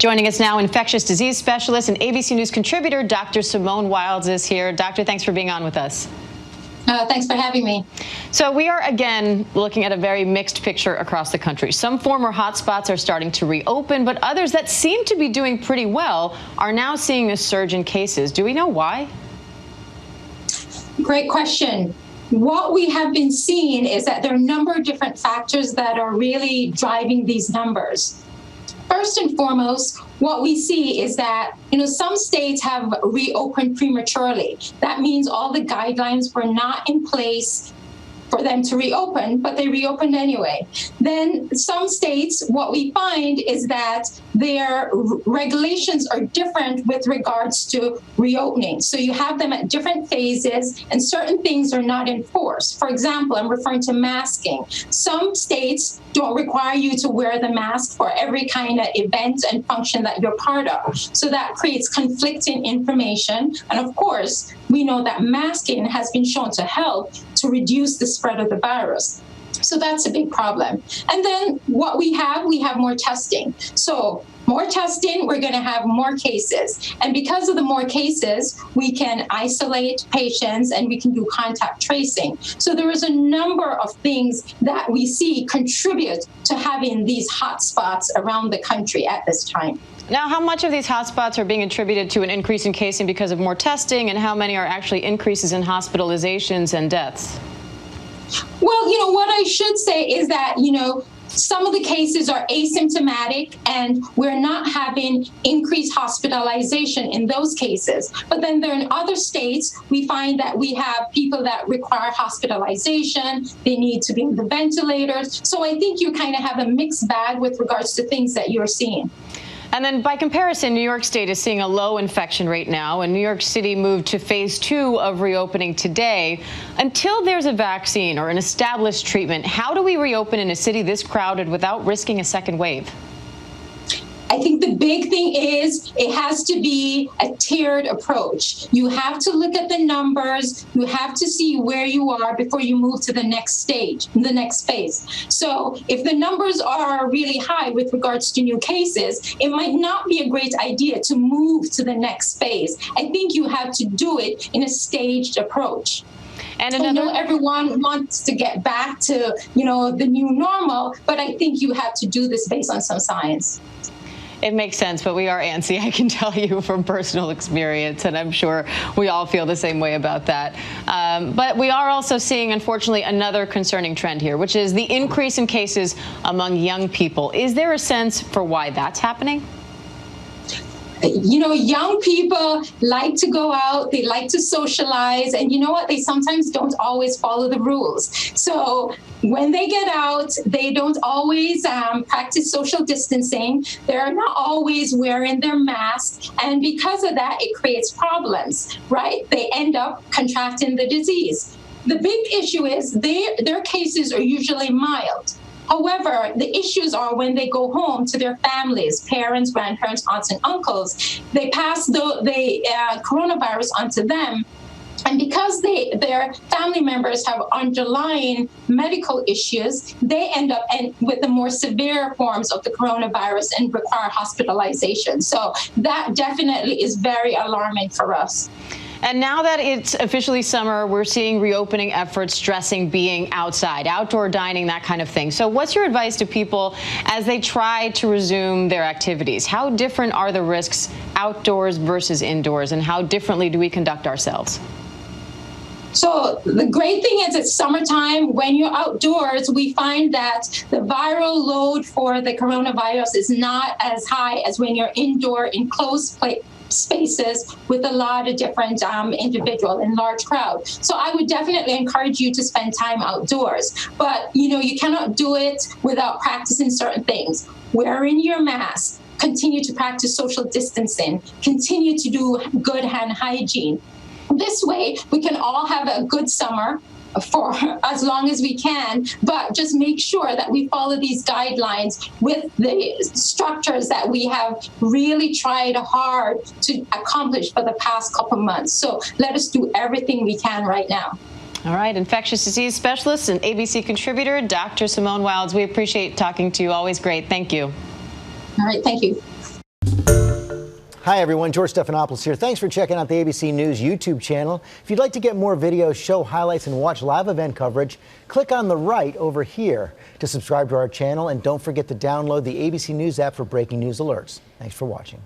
Joining us now, infectious disease specialist and ABC News contributor, Dr. Simone Wildes is here. Doctor, thanks for being on with us. Thanks for having me. So we are again looking at a very mixed picture across the country. Some former hotspots are starting to reopen, but others that seem to be doing pretty well are now seeing a surge in cases. Do we know why? Great question. What we have been seeing is that there are a number of different factors that are really driving these numbers. First and foremost, what we see is that, some states have reopened prematurely. That means all the guidelines were not in place for them to reopen, but they reopened anyway. Then some states, what we find is that their regulations are different with regards to reopening. So you have them at different phases and certain things are not enforced. For example, I'm referring to masking. Some states don't require you to wear the mask for every kind of event and function that you're part of. So that creates conflicting information. And of course, we know that masking has been shown to help to reduce the spread of the virus. So that's a big problem. And then what we have more testing. So more testing, we're going to have more cases. And because of the more cases, we can isolate patients and we can do contact tracing. So there is a number of things that we see contribute to having these hotspots around the country at this time. Now, how much of these hotspots are being attributed to an increase in casing because of more testing, and how many are actually increases in hospitalizations and deaths? Well, what I should say is that, some of the cases are asymptomatic and we're not having increased hospitalization in those cases. But then there are in other states, we find that we have people that require hospitalization. They need to be in the ventilators. So I think you kind of have a mixed bag with regards to things that you're seeing. And then by comparison, New York State is seeing a low infection rate now, and New York City moved to phase 2 of reopening today. Until there's a vaccine or an established treatment, how do we reopen in a city this crowded without risking a second wave? I think the big thing is it has to be a tiered approach. You have to look at the numbers. You have to see where you are before you move to the next stage, the next phase. So if the numbers are really high with regards to new cases, it might not be a great idea to move to the next phase. I think you have to do it in a staged approach. And I know everyone wants to get back to, the new normal, but I think you have to do this based on some science. It makes sense, but we are antsy, I can tell you from personal experience, and I'm sure we all feel the same way about that. But we are also seeing, unfortunately, another concerning trend here, which is the increase in cases among young people. Is there a sense for why that's happening? Young people like to go out, they like to socialize, and you know what? They sometimes don't always follow the rules. So when they get out, they don't always practice social distancing. They're not always wearing their mask. And because of that, it creates problems, right? They end up contracting the disease. The big issue is their cases are usually mild. However, the issues are when they go home to their families, parents, grandparents, aunts, and uncles, they pass the coronavirus onto them. And because their family members have underlying medical issues, they end up with the more severe forms of the coronavirus and require hospitalization. So that definitely is very alarming for us. And now that it's officially summer, we're seeing reopening efforts stressing being outside, outdoor dining, that kind of thing. So what's your advice to people as they try to resume their activities? How different are the risks outdoors versus indoors, and how differently do we conduct ourselves? So the great thing is it's summertime. When you're outdoors, we find that the viral load for the coronavirus is not as high as when you're indoor in closed spaces with a lot of different individuals in large crowds. So I would definitely encourage you to spend time outdoors. But, you cannot do it without practicing certain things. Wearing your mask, continue to practice social distancing, continue to do good hand hygiene. This way, we can all have a good summer for as long as we can, but just make sure that we follow these guidelines with the structures that we have really tried hard to accomplish for the past couple months. So let us do everything we can right now. All right, infectious disease specialist and ABC contributor, Dr. Simone Wildes. We appreciate talking to you. Always great. Thank you. All right, thank you. Hi, everyone. George Stephanopoulos here. Thanks for checking out the ABC News YouTube channel. If you'd like to get more videos, show highlights, and watch live event coverage, click on the right over here to subscribe to our channel. And don't forget to download the ABC News app for breaking news alerts. Thanks for watching.